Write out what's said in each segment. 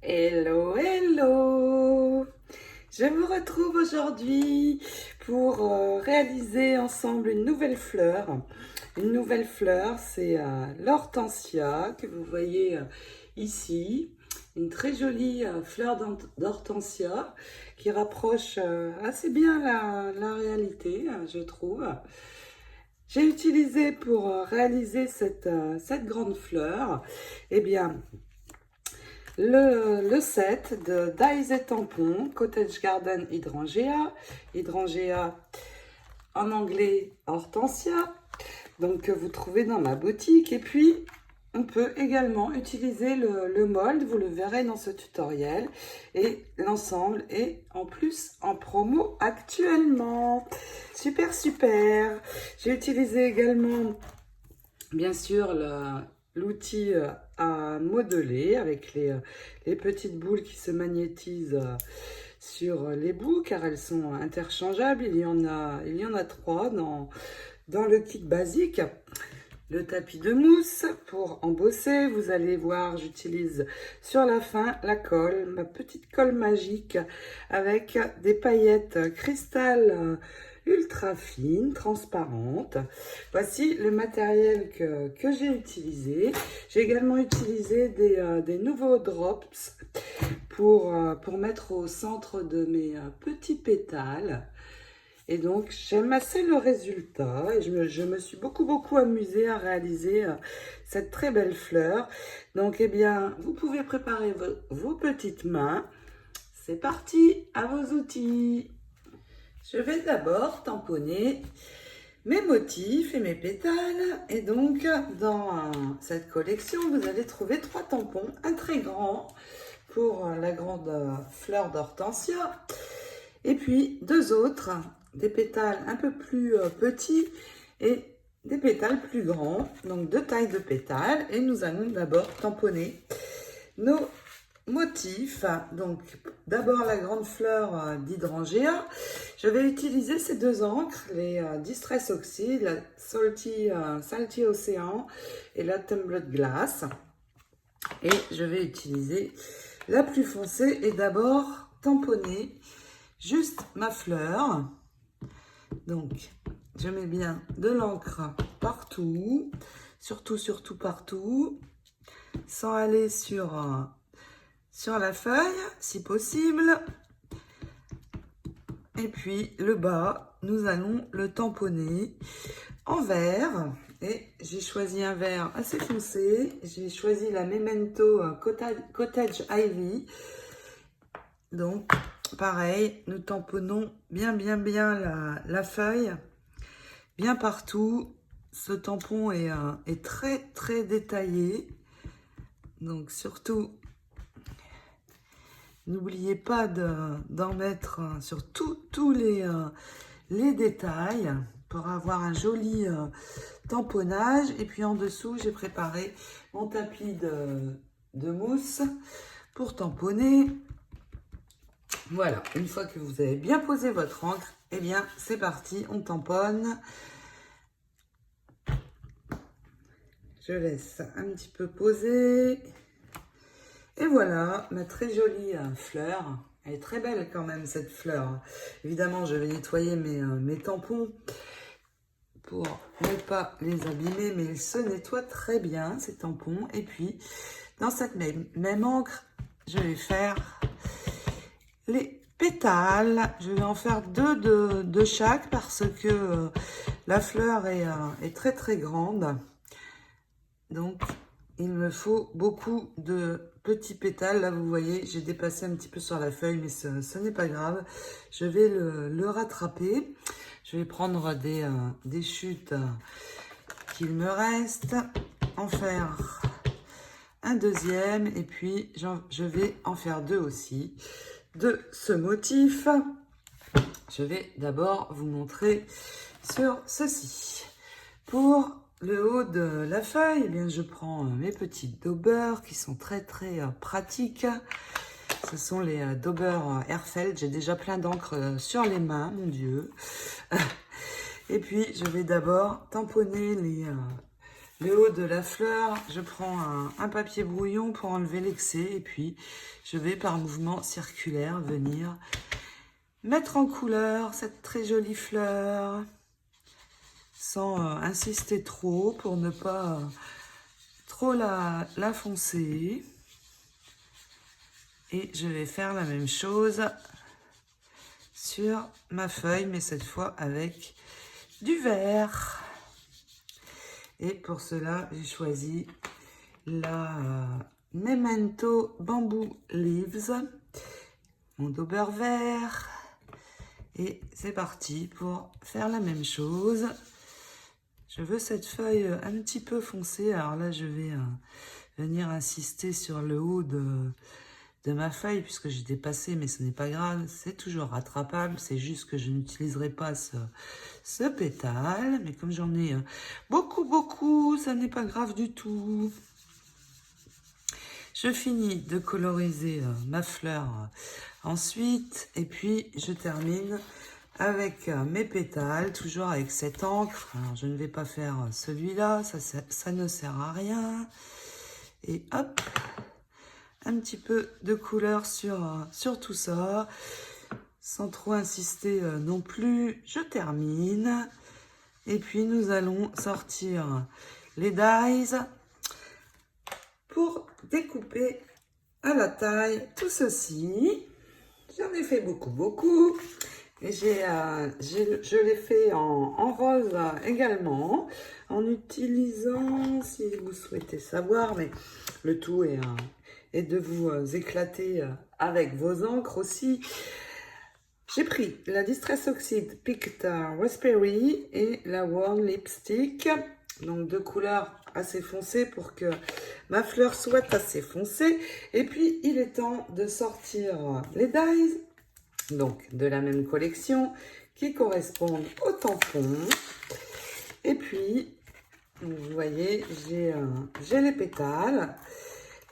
Hello, hello! Je vous retrouve aujourd'hui pour réaliser ensemble une nouvelle fleur. Une nouvelle fleur, c'est l'hortensia que vous voyez ici. Une très jolie fleur d'hortensia qui rapproche assez bien la réalité, je trouve. J'ai utilisé pour réaliser cette grande fleur, eh bien, le set de Dyes et Tampons Cottage Garden Hydrangea. Hydrangea en anglais Hortensia. Donc que vous trouvez dans ma boutique. Et puis on peut également utiliser le mold, vous le verrez dans ce tutoriel. Et l'ensemble est en plus en promo actuellement. Super, super. J'ai utilisé également, bien sûr, l'outil à modeler avec les petites boules qui se magnétisent sur les bouts car elles sont interchangeables. Il y en a 3 dans le kit basique. Le tapis de mousse pour embosser. Vous allez voir, j'utilise sur la fin la colle, ma petite colle magique avec des paillettes cristal ultra fines, transparentes. Voici le matériel que j'ai utilisé. J'ai également utilisé des nouveaux drops pour mettre au centre de mes petits pétales. Et donc, j'aime assez le résultat et je me suis beaucoup amusée à réaliser cette très belle fleur. Donc, eh bien, vous pouvez préparer vos petites mains. C'est parti, à vos outils. Je vais d'abord tamponner mes motifs et mes pétales. Et donc, dans cette collection, vous allez trouver 3 tampons. Un très grand pour la grande fleur d'hortensia. Et puis, 2 autres, des pétales un peu plus petits et des pétales plus grands. Donc, 2 tailles de pétales. Et nous allons d'abord tamponner nos motifs. Donc, d'abord la grande fleur d'hydrangea. Je vais utiliser ces 2 encres, les Distress Oxide, la Salty Ocean et la Tumbled Glass. Et je vais utiliser la plus foncée et d'abord tamponner juste ma fleur. Donc, je mets bien de l'encre partout, surtout partout, sans aller sur la feuille, si possible. Et puis, le bas, nous allons le tamponner en vert. Et j'ai choisi un vert assez foncé. J'ai choisi la Memento Cottage Ivy. Donc, pareil, nous tamponnons bien la feuille, bien partout. Ce tampon est très détaillé. Donc, surtout, n'oubliez pas d'en mettre sur tous les détails pour avoir un joli tamponnage. Et puis, en dessous, j'ai préparé mon tapis de mousse pour tamponner. Voilà, une fois que vous avez bien posé votre encre, eh bien, c'est parti, on tamponne. Je laisse un petit peu poser. Et voilà, ma très jolie fleur. Elle est très belle quand même, cette fleur. Évidemment, je vais nettoyer mes tampons pour ne pas les abîmer, mais ils se nettoient très bien, ces tampons. Et puis, dans cette même encre, je vais faire les pétales. Je vais en faire 2 de chaque parce que la fleur est très grande. Donc, il me faut beaucoup de petits pétales. Là, vous voyez, j'ai dépassé un petit peu sur la feuille, mais ce n'est pas grave. Je vais le rattraper. Je vais prendre des chutes qu'il me reste, en faire un deuxième, et puis je vais en faire 2 aussi de ce motif. Je vais d'abord vous montrer sur ceci. Pour le haut de la feuille, eh bien, je prends mes petites daubers qui sont très pratiques. Ce sont les daubers Airfeld. J'ai déjà plein d'encre sur les mains, mon Dieu. Et puis, je vais d'abord tamponner le haut de la fleur, je prends un papier brouillon pour enlever l'excès et puis je vais par mouvement circulaire venir mettre en couleur cette très jolie fleur sans insister trop pour ne pas trop la foncer. Et je vais faire la même chose sur ma feuille, mais cette fois avec du vert. Et pour cela, j'ai choisi la Memento Bamboo Leaves, mon dauber vert. Et c'est parti pour faire la même chose. Je veux cette feuille un petit peu foncée. Alors là, je vais venir insister sur le haut de ma feuille puisque j'ai dépassé, mais ce n'est pas grave, c'est toujours rattrapable. C'est juste que je n'utiliserai pas ce pétale, mais comme j'en ai beaucoup, ça n'est pas grave du tout. Je finis de coloriser ma fleur ensuite et puis je termine avec mes pétales, toujours avec cette encre. Alors je ne vais pas faire celui-là, ça ne sert à rien. Et hop, un petit peu de couleur sur tout ça, sans trop insister non plus. Je termine. Et puis nous allons sortir les dies pour découper à la taille tout ceci. J'en ai fait beaucoup. Et je l'ai fait en rose également, en utilisant, si vous souhaitez savoir, mais le tout est de vous éclater avec vos encres aussi. J'ai pris la Distress Oxide Picked Raspberry et la Warm Lipstick, donc deux couleurs assez foncées pour que ma fleur soit assez foncée. Et puis il est temps de sortir les dies, donc de la même collection, qui correspondent au tampon. Et puis, vous voyez, j'ai les pétales,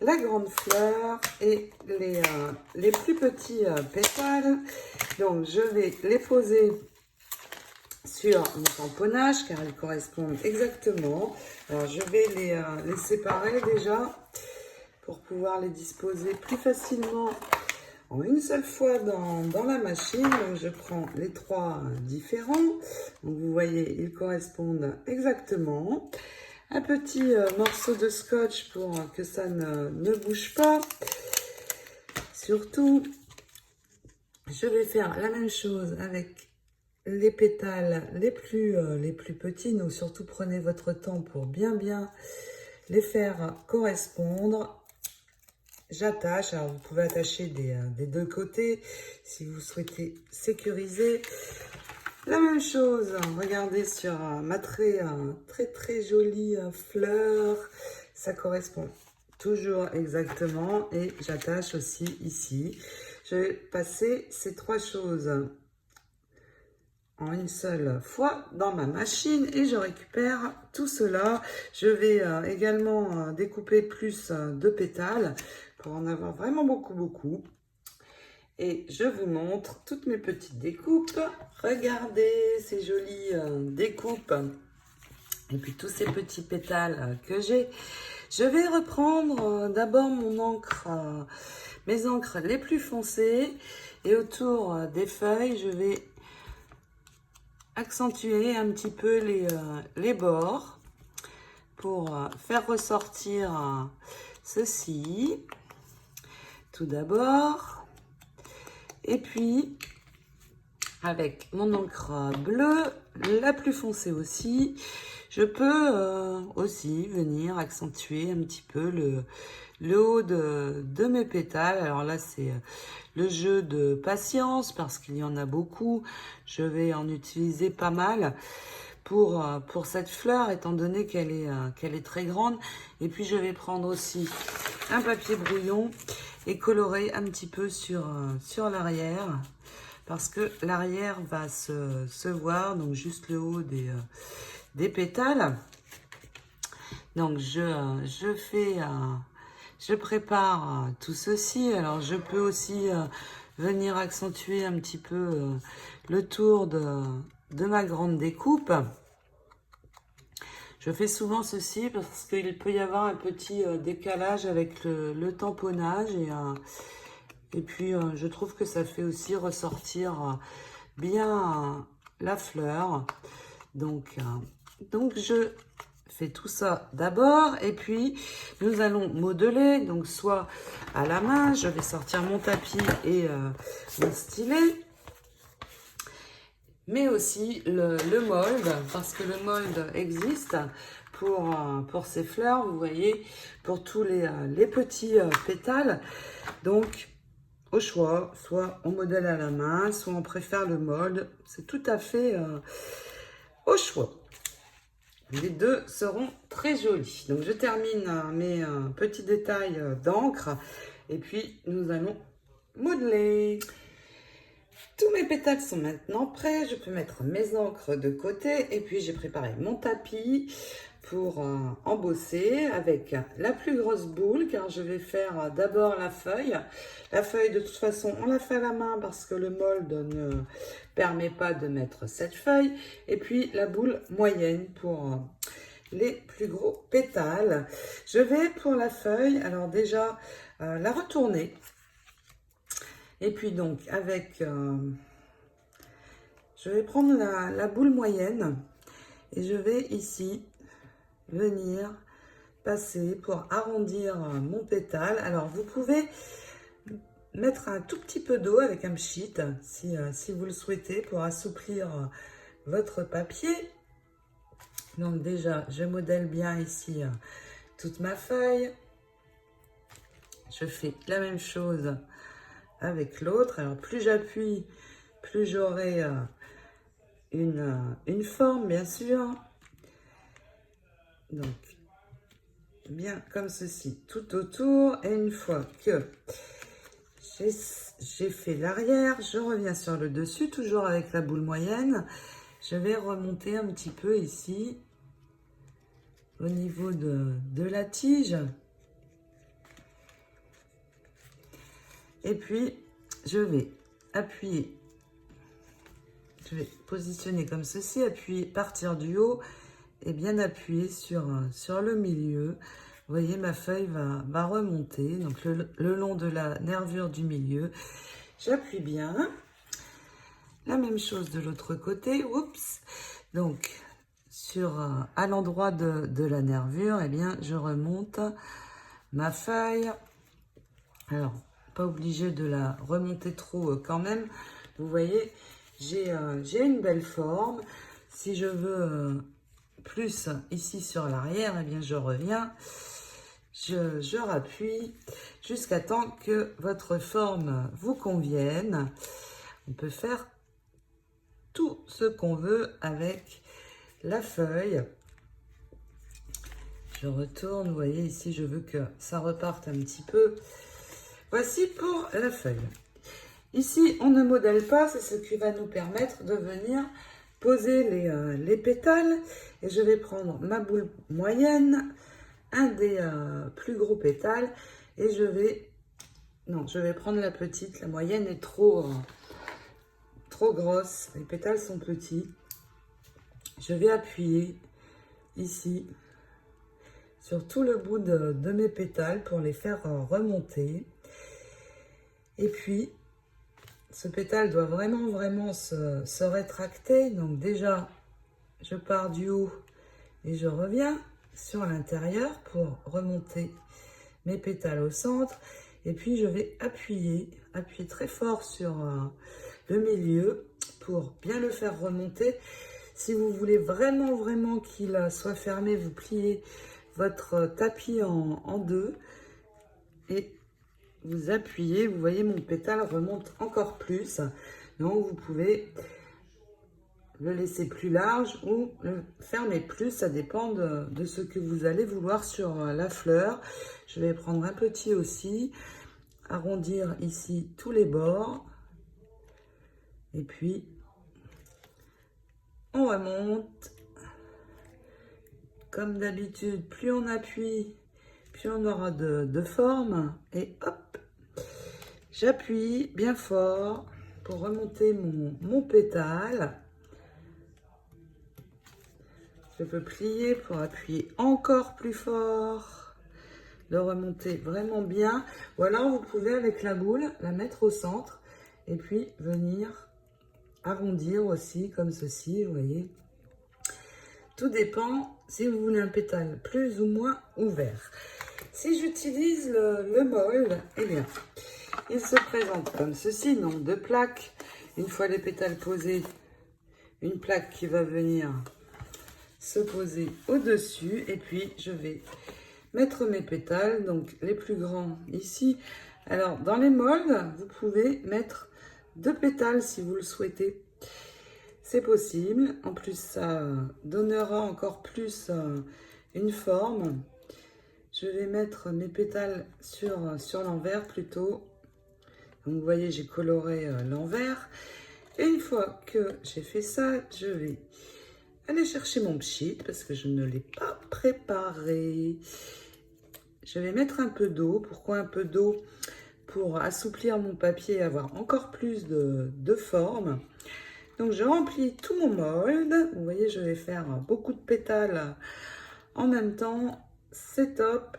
la grande fleur et les plus petits pétales. Donc, je vais les poser sur mon tamponnage, car ils correspondent exactement. Alors, je vais les séparer déjà, pour pouvoir les disposer plus facilement en une seule fois dans la machine. Donc je prends les trois différents. Donc vous voyez, ils correspondent exactement. Un petit morceau de scotch pour que ça ne bouge pas. Surtout, je vais faire la même chose avec les pétales les plus petits. Donc surtout, prenez votre temps pour bien les faire correspondre. J'attache, alors vous pouvez attacher des deux côtés si vous souhaitez sécuriser. La même chose, regardez sur ma très jolie fleur, ça correspond toujours exactement et j'attache aussi ici. Je vais passer ces trois choses en une seule fois dans ma machine et je récupère tout cela. Je vais également découper plus de pétales pour en avoir vraiment beaucoup. Et je vous montre toutes mes petites découpes. Regardez ces jolies découpes et puis tous ces petits pétales que j'ai. Je vais reprendre d'abord mon encre, mes encres les plus foncées et autour des feuilles, je vais accentuer un petit peu les bords pour faire ressortir ceci tout d'abord. Et puis avec mon encre bleue, la plus foncée aussi, je peux aussi venir accentuer un petit peu le haut de mes pétales. Alors là, c'est le jeu de patience parce qu'il y en a beaucoup. Je vais en utiliser pas mal pour cette fleur, étant donné qu'elle est très grande. Et puis, je vais prendre aussi un papier brouillon et colorer un petit peu sur l'arrière parce que l'arrière va se voir, donc juste le haut des pétales. Donc, je prépare tout ceci. Alors, je peux aussi venir accentuer un petit peu le tour de ma grande découpe. Je fais souvent ceci parce qu'il peut y avoir un petit décalage avec le tamponnage et puis je trouve que ça fait aussi ressortir bien la fleur. Donc je fais tout ça d'abord et puis nous allons modeler, donc soit à la main, je vais sortir mon tapis et mon stylet, mais aussi le mold, parce que le mold existe pour ces fleurs, vous voyez, pour tous les petits pétales. Donc au choix, soit on modèle à la main, soit on préfère le mold, c'est tout à fait au choix. Les deux seront très jolis. Donc je termine mes petits détails d'encre et puis nous allons modeler. Tous mes pétales sont maintenant prêts. Je peux mettre mes encres de côté et puis j'ai préparé mon tapis pour embosser avec la plus grosse boule car je vais faire d'abord la feuille. La feuille de toute façon on la fait à la main parce que le mold ne permet pas de mettre cette feuille. Et puis la boule moyenne pour les plus gros pétales. Je vais pour la feuille, alors déjà la retourner. Et puis donc avec, je vais prendre la boule moyenne et je vais ici venir passer pour arrondir mon pétale. Alors vous pouvez mettre un tout petit peu d'eau avec un pchit si vous le souhaitez pour assouplir votre papier. Donc déjà je modèle bien ici toute ma feuille. Je fais la même chose avec l'autre. Alors plus j'appuie, plus j'aurai une forme bien sûr. Donc bien comme ceci tout autour, et une fois que j'ai fait l'arrière, je reviens sur le dessus toujours avec la boule moyenne. Je vais remonter un petit peu ici au niveau de la tige. Et puis je vais appuyer, je vais positionner comme ceci, appuyer, partir du haut et bien appuyer sur le milieu. Vous voyez, ma feuille va remonter, donc le long de la nervure du milieu. J'appuie bien. La même chose de l'autre côté. Oups. Donc, à l'endroit de la nervure, eh bien, je remonte ma feuille. Alors, pas obligé de la remonter trop quand même. Vous voyez, j'ai une belle forme. Si je veux plus ici sur l'arrière, eh bien je reviens, je rappuie jusqu'à temps que votre forme vous convienne. On peut faire tout ce qu'on veut avec la feuille. Je retourne, vous voyez ici, je veux que ça reparte un petit peu. Voici pour la feuille. Ici, on ne modèle pas, c'est ce qui va nous permettre de venir poser les pétales. Et je vais prendre ma boule moyenne, un des plus gros pétales, et je vais prendre la petite. La moyenne est trop grosse, les pétales sont petits. Je vais appuyer ici sur tout le bout de mes pétales pour les faire remonter. Et puis, ce pétale doit vraiment se rétracter. Donc déjà, je pars du haut et je reviens sur l'intérieur pour remonter mes pétales au centre. Et puis, je vais appuyer très fort sur le milieu pour bien le faire remonter. Si vous voulez vraiment qu'il soit fermé, vous pliez votre tapis en deux et vous appuyez. Vous voyez, mon pétale remonte encore plus. Donc, vous pouvez le laisser plus large ou le fermer plus. Ça dépend de ce que vous allez vouloir sur la fleur. Je vais prendre un petit aussi, arrondir ici tous les bords. Et puis, on remonte. Comme d'habitude, plus on appuie, plus on aura de forme. Et hop, j'appuie bien fort pour remonter mon pétale. Je peux plier pour appuyer encore plus fort, le remonter vraiment bien. Ou alors vous pouvez avec la boule la mettre au centre et puis venir arrondir aussi comme ceci, vous voyez. Tout dépend si vous voulez un pétale plus ou moins ouvert. Si j'utilise le mold, eh bien, il se présente comme ceci, donc deux plaques. Une fois les pétales posés, une plaque qui va venir se poser au-dessus. Et puis, je vais mettre mes pétales, donc les plus grands ici. Alors, dans les molds, vous pouvez mettre 2 pétales si vous le souhaitez. C'est possible. En plus, ça donnera encore plus une forme. Je vais mettre mes pétales sur l'envers plutôt. Donc, vous voyez, j'ai coloré l'envers. Et une fois que j'ai fait ça, je vais aller chercher mon pchit parce que je ne l'ai pas préparé. Je vais mettre un peu d'eau. Pourquoi un peu d'eau? Pour assouplir mon papier et avoir encore plus de forme. Donc, je remplis tout mon mold. Vous voyez, je vais faire beaucoup de pétales en même temps. C'est top.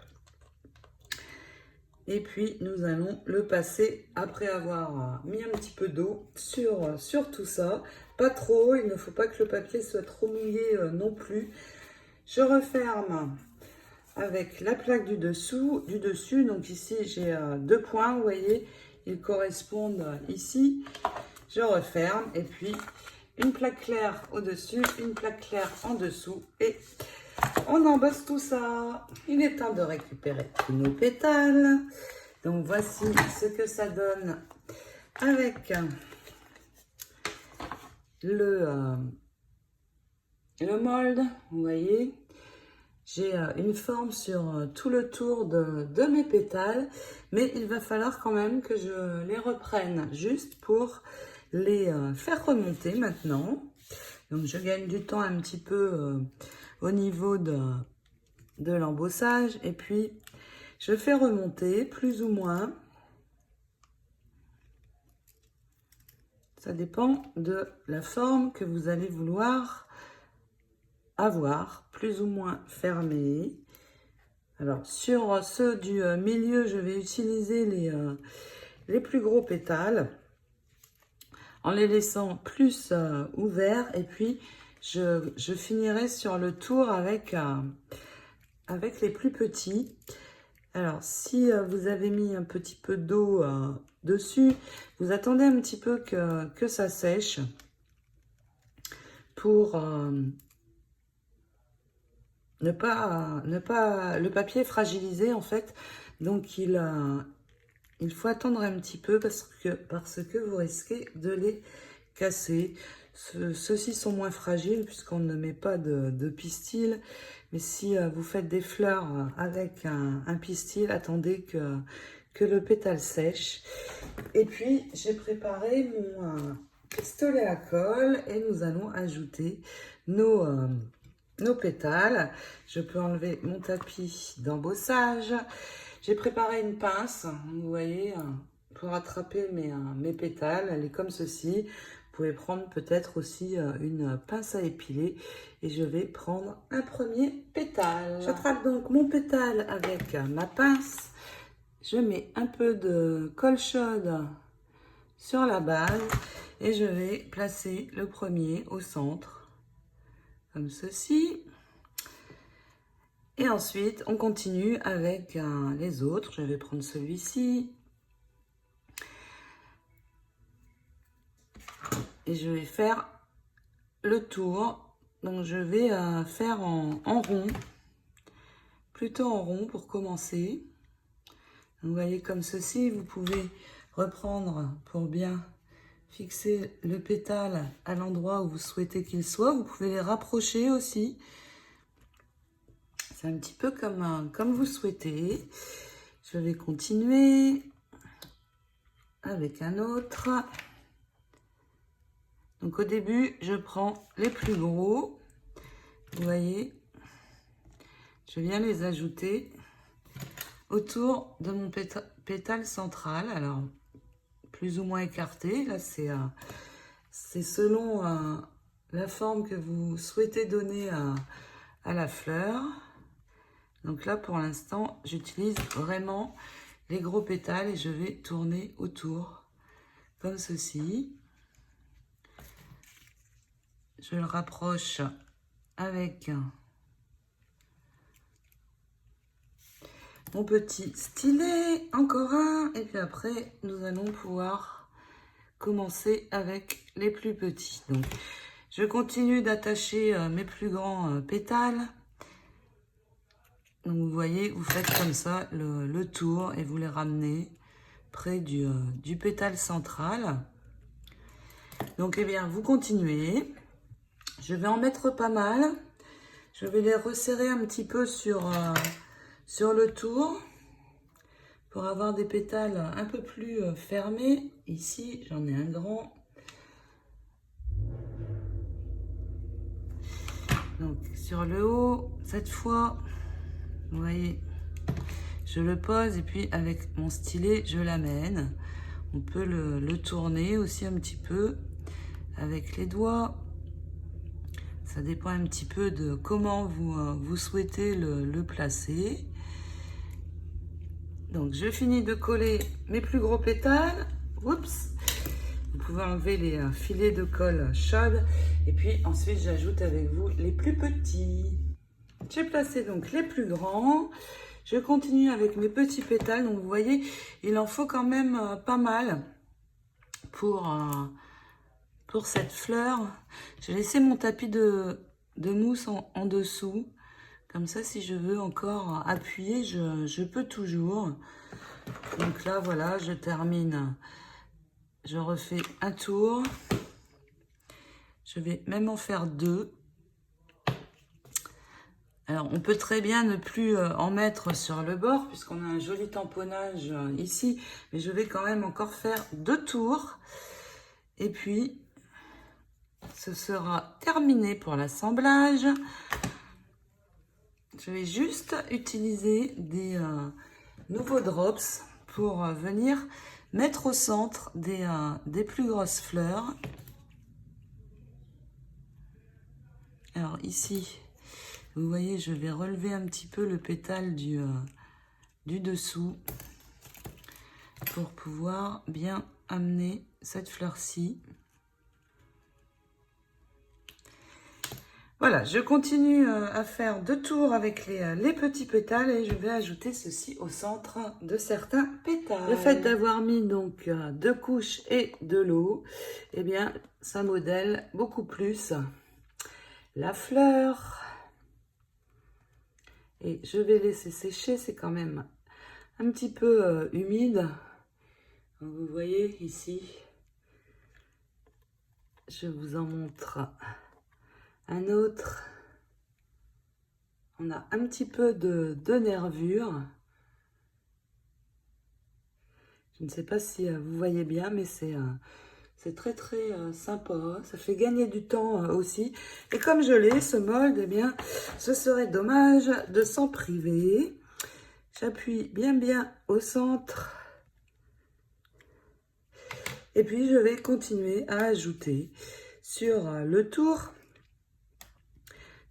Et puis, nous allons le passer après avoir mis un petit peu d'eau sur tout ça. Pas trop, il ne faut pas que le papier soit trop mouillé non plus. Je referme avec la plaque du dessus. Donc ici, j'ai 2 points, vous voyez, ils correspondent ici. Je referme et puis une plaque claire au-dessus, une plaque claire en dessous et on embosse tout ça. Il est temps de récupérer tous nos pétales. Donc voici ce que ça donne avec le mold. Vous voyez, j'ai une forme sur tout le tour de mes pétales, mais il va falloir quand même que je les reprenne juste pour les faire remonter maintenant. Donc je gagne du temps un petit peu au niveau de l'embossage et puis je fais remonter plus ou moins. Ça dépend de la forme que vous allez vouloir avoir, plus ou moins fermé. Alors sur ceux du milieu, je vais utiliser les plus gros pétales en les laissant plus ouverts et puis je finirai sur le tour avec les plus petits. Alors, si vous avez mis un petit peu d'eau dessus, vous attendez un petit peu que ça sèche pour ne pas le papier est fragilisé en fait. Donc, il faut attendre un petit peu parce que vous risquez de les casser. Ceux-ci sont moins fragiles puisqu'on ne met pas de pistil. Mais si vous faites des fleurs avec un pistil, attendez que le pétale sèche. Et puis, j'ai préparé mon pistolet à colle et nous allons ajouter nos pétales. Je peux enlever mon tapis d'embossage. J'ai préparé une pince, vous voyez, pour attraper mes pétales. Elle est comme ceci. Vous pouvez prendre peut-être aussi une pince à épiler et je vais prendre un premier pétale. J'attrape donc mon pétale avec ma pince. Je mets un peu de colle chaude sur la base et je vais placer le premier au centre, comme ceci. Et ensuite, on continue avec les autres. Je vais prendre celui-ci. Et je vais faire le tour. Donc, je vais faire en rond. Plutôt en rond pour commencer. Vous voyez comme ceci. Vous pouvez reprendre pour bien fixer le pétale à l'endroit où vous souhaitez qu'il soit. Vous pouvez les rapprocher aussi. C'est un petit peu comme vous souhaitez. Je vais continuer avec un autre. Donc au début, je prends les plus gros. Vous voyez, je viens les ajouter autour de mon pétale central. Alors, plus ou moins écarté. Là, c'est selon la forme que vous souhaitez donner à la fleur. Donc là, pour l'instant, j'utilise vraiment les gros pétales et je vais tourner autour comme ceci. Je le rapproche avec mon petit stylet, encore un, et puis après, nous allons pouvoir commencer avec les plus petits. Donc, je continue d'attacher mes plus grands pétales. Donc, vous voyez, vous faites comme ça le tour et vous les ramenez près du pétale central. Donc, eh bien, vous continuez. Je vais en mettre pas mal. Je vais les resserrer un petit peu sur le tour pour avoir des pétales un peu plus fermés. Ici, j'en ai un grand. Donc, sur le haut, cette fois, vous voyez, je le pose et puis avec mon stylet, je l'amène. On peut le tourner aussi un petit peu avec les doigts. Ça dépend un petit peu de comment vous souhaitez le placer. Donc, je finis de coller mes plus gros pétales. Oups! Vous pouvez enlever les filets de colle chaude. Et puis, ensuite, j'ajoute avec vous les plus petits. J'ai placé donc les plus grands. Je continue avec mes petits pétales. Donc, vous voyez, il en faut quand même pas mal pour cette fleur. J'ai laissé mon tapis de mousse en dessous. Comme ça, si je veux encore appuyer, je peux toujours. Donc là, voilà, je termine. Je refais un tour. Je vais même en faire 2. Alors, on peut très bien ne plus en mettre sur le bord, puisqu'on a un joli tamponnage ici. Mais je vais quand même encore faire 2 tours. Et puis, ce sera terminé pour l'assemblage. Je vais juste utiliser des nouveaux drops pour venir mettre au centre des plus grosses fleurs. Alors ici, vous voyez, je vais relever un petit peu le pétale du dessous pour pouvoir bien amener cette fleur-ci. Voilà, je continue à faire 2 tours avec les petits pétales et je vais ajouter ceci au centre de certains pétales. Le fait d'avoir mis donc 2 couches et de l'eau, eh bien, ça modèle beaucoup plus la fleur. Et je vais laisser sécher, c'est quand même un petit peu humide. Donc, vous voyez ici, je vous en montre un autre. On a un petit peu de nervure. Je ne sais pas si vous voyez bien, mais c'est très très sympa. Ça fait gagner du temps aussi. Et comme je l'ai, ce molde, eh bien, ce serait dommage de s'en priver. J'appuie bien au centre. Et puis, je vais continuer à ajouter sur le tour.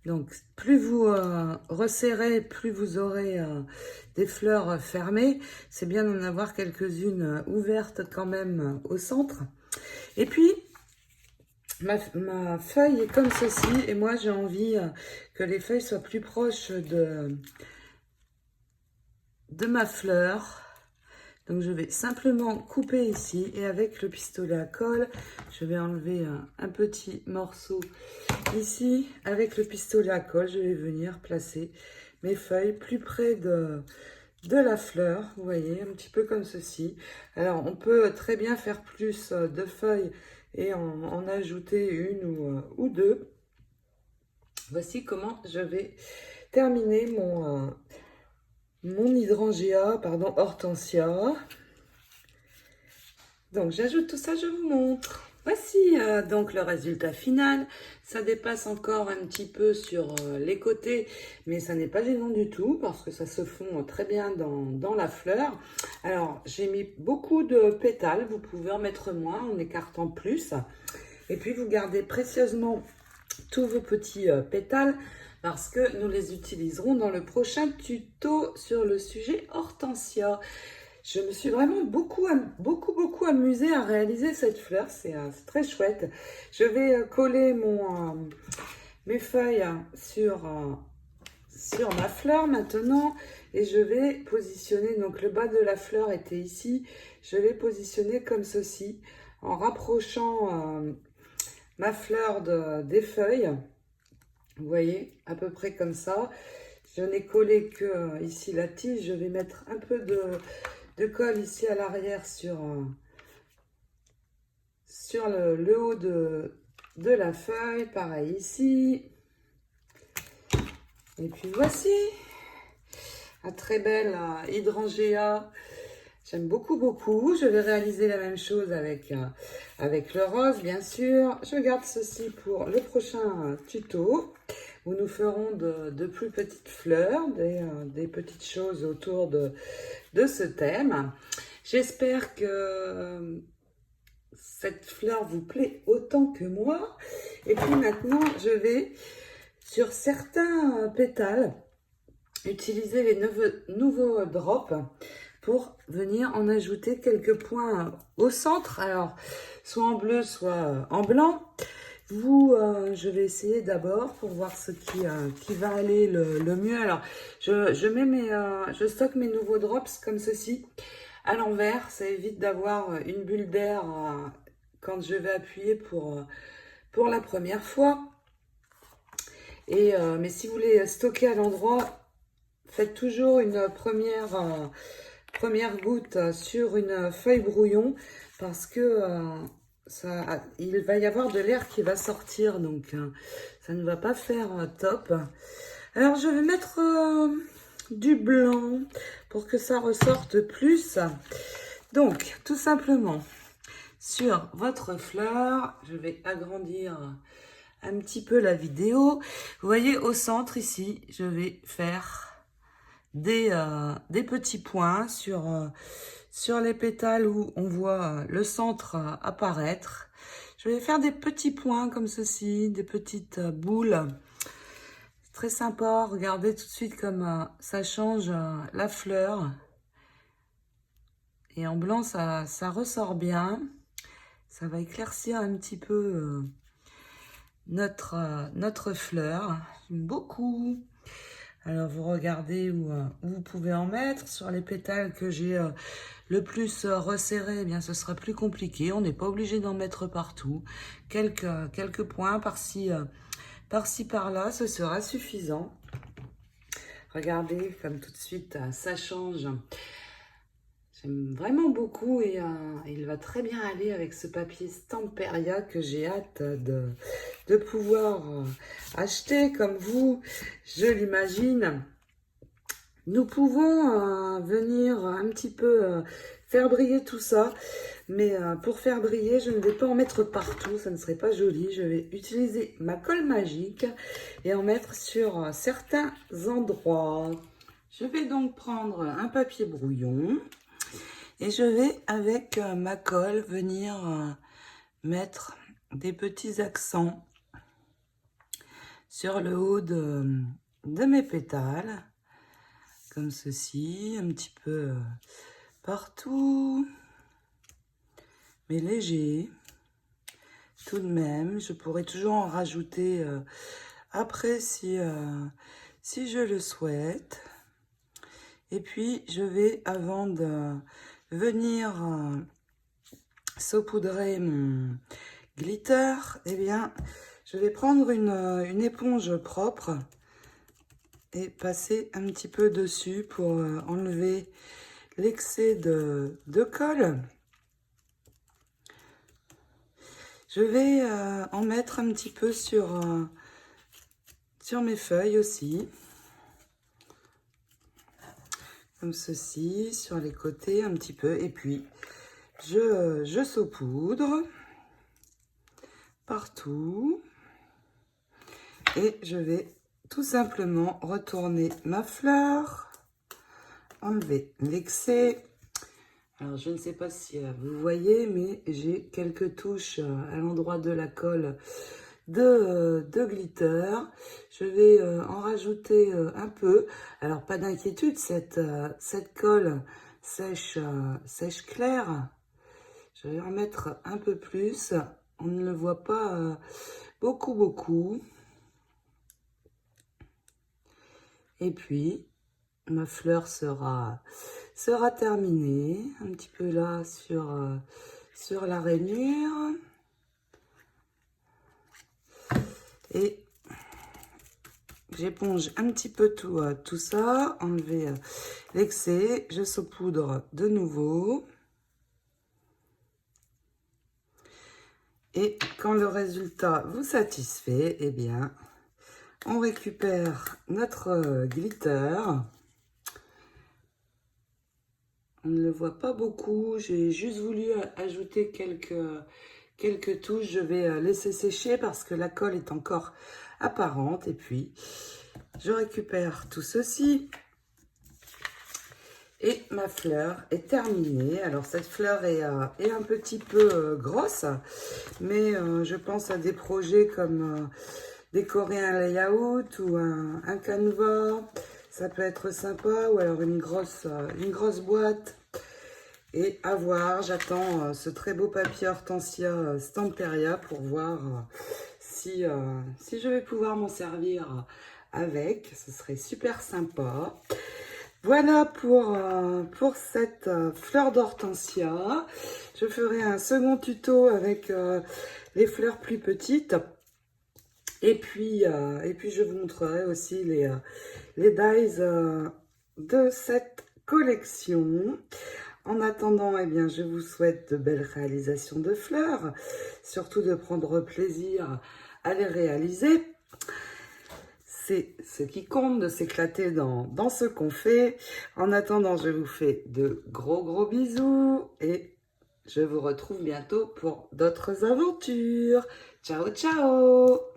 Donc, plus vous resserrez, plus vous aurez des fleurs fermées. C'est bien d'en avoir quelques-unes ouvertes quand même au centre. Et puis, ma feuille est comme ceci. Et moi, j'ai envie que les feuilles soient plus proches de ma fleur. Donc, je vais simplement couper ici. Et avec le pistolet à colle, je vais enlever un petit morceau ici. Avec le pistolet à colle, je vais venir placer mes feuilles plus près de la fleur. Vous voyez, un petit peu comme ceci. Alors, on peut très bien faire plus de feuilles et en ajouter une ou 2. Voici comment je vais terminer mon hydrangea, pardon, hortensia. Donc, j'ajoute tout ça, je vous montre. Voici donc le résultat final. Ça dépasse encore un petit peu sur les côtés, mais ça n'est pas gênant du tout parce que ça se fond très bien dans la fleur. Alors, j'ai mis beaucoup de pétales. Vous pouvez en mettre moins en écartant plus. Et puis, vous gardez précieusement tous vos petits pétales parce que nous les utiliserons dans le prochain tuto sur le sujet hortensia. Je me suis vraiment beaucoup amusée à réaliser cette fleur, c'est très chouette. Je vais coller mes feuilles sur ma fleur maintenant et je vais positionner, donc le bas de la fleur était ici, je vais positionner comme ceci en rapprochant ma fleur des feuilles, vous voyez, à peu près comme ça. Je n'ai collé que ici la tige, je vais mettre un peu de colle ici à l'arrière sur le haut de la feuille, pareil ici. Et puis voici un très bel hydrangea. J'aime beaucoup. Je vais réaliser la même chose avec le rose, bien sûr. Je garde ceci pour le prochain tuto, où nous ferons de plus petites fleurs, des petites choses autour de ce thème. J'espère que cette fleur vous plaît autant que moi. Et puis maintenant, je vais, sur certains pétales, utiliser les nouveaux drops pour venir en ajouter quelques points au centre. Alors, soit en bleu, soit en blanc. Je vais essayer d'abord pour voir ce qui va aller le mieux. Alors, je stocke mes nouveaux drops comme ceci, à l'envers. Ça évite d'avoir une bulle d'air quand je vais appuyer pour la première fois. Mais si vous voulez stocker à l'endroit, faites toujours une première goutte sur une feuille brouillon parce que il va y avoir de l'air qui va sortir, donc ça ne va pas faire top. Alors je vais mettre du blanc pour que ça ressorte plus. Donc tout simplement sur votre fleur, je vais agrandir un petit peu la vidéo. Vous voyez au centre ici, je vais faire des petits points sur les pétales où on voit le centre apparaître. Je vais faire des petits points comme ceci, des petites boules. C'est très sympa, regardez tout de suite comme ça change la fleur. Et en blanc, ça ressort bien. Ça va éclaircir un petit peu notre fleur. J'aime beaucoup. Alors, vous regardez où vous pouvez en mettre. Sur les pétales que j'ai le plus resserrés, eh bien, ce sera plus compliqué. On n'est pas obligé d'en mettre partout. Quelques points par-ci, par-là, ce sera suffisant. Regardez comme tout de suite, ça change. J'aime vraiment beaucoup et il va très bien aller avec ce papier Stamperia que j'ai hâte de pouvoir acheter comme vous, je l'imagine. Nous pouvons venir un petit peu faire briller tout ça, mais pour faire briller, je ne vais pas en mettre partout, ça ne serait pas joli. Je vais utiliser ma colle magique et en mettre sur certains endroits. Je vais donc prendre un papier brouillon. Et je vais, avec ma colle, venir mettre des petits accents sur le haut de mes pétales, comme ceci, un petit peu partout, mais léger. Tout de même, je pourrais toujours en rajouter après si je le souhaite. Et puis, je vais, avant de venir saupoudrer mon glitter, eh bien, je vais prendre une éponge propre et passer un petit peu dessus pour enlever l'excès de colle. Je vais en mettre un petit peu sur mes feuilles aussi. Comme ceci, sur les côtés un petit peu. Et puis, je saupoudre partout. Et je vais tout simplement retourner ma fleur. Enlever l'excès. Alors, je ne sais pas si vous voyez, mais j'ai quelques touches à l'endroit de la colle de glitter. Je vais en rajouter un peu. Alors, pas d'inquiétude, cette colle sèche, sèche claire. Je vais en mettre un peu plus. On ne le voit pas beaucoup. Et puis, ma fleur sera terminée. Un petit peu là sur la rainure. Et j'éponge un petit peu tout ça. Enlever l'excès. Je saupoudre de nouveau. Et quand le résultat vous satisfait, eh bien, on récupère notre glitter. On ne le voit pas beaucoup. J'ai juste voulu ajouter quelques touches. Je vais laisser sécher parce que la colle est encore apparente. Et puis, je récupère tout ceci. Et ma fleur est terminée. Alors, cette fleur est un petit peu grosse. Mais je pense à des projets comme décorer un layout ou un canevas. Ça peut être sympa. Ou alors une grosse boîte. Et à voir, j'attends ce très beau papier Hortensia Stamperia pour voir si je vais pouvoir m'en servir avec. Ce serait super sympa. Voilà pour cette fleur d'hortensia. Je ferai un second tuto avec les fleurs plus petites. Et puis je vous montrerai aussi les dies de cette collection. En attendant, eh bien, je vous souhaite de belles réalisations de fleurs, surtout de prendre plaisir à les réaliser. C'est ce qui compte, de s'éclater dans ce qu'on fait. En attendant, je vous fais de gros bisous et je vous retrouve bientôt pour d'autres aventures. Ciao, ciao!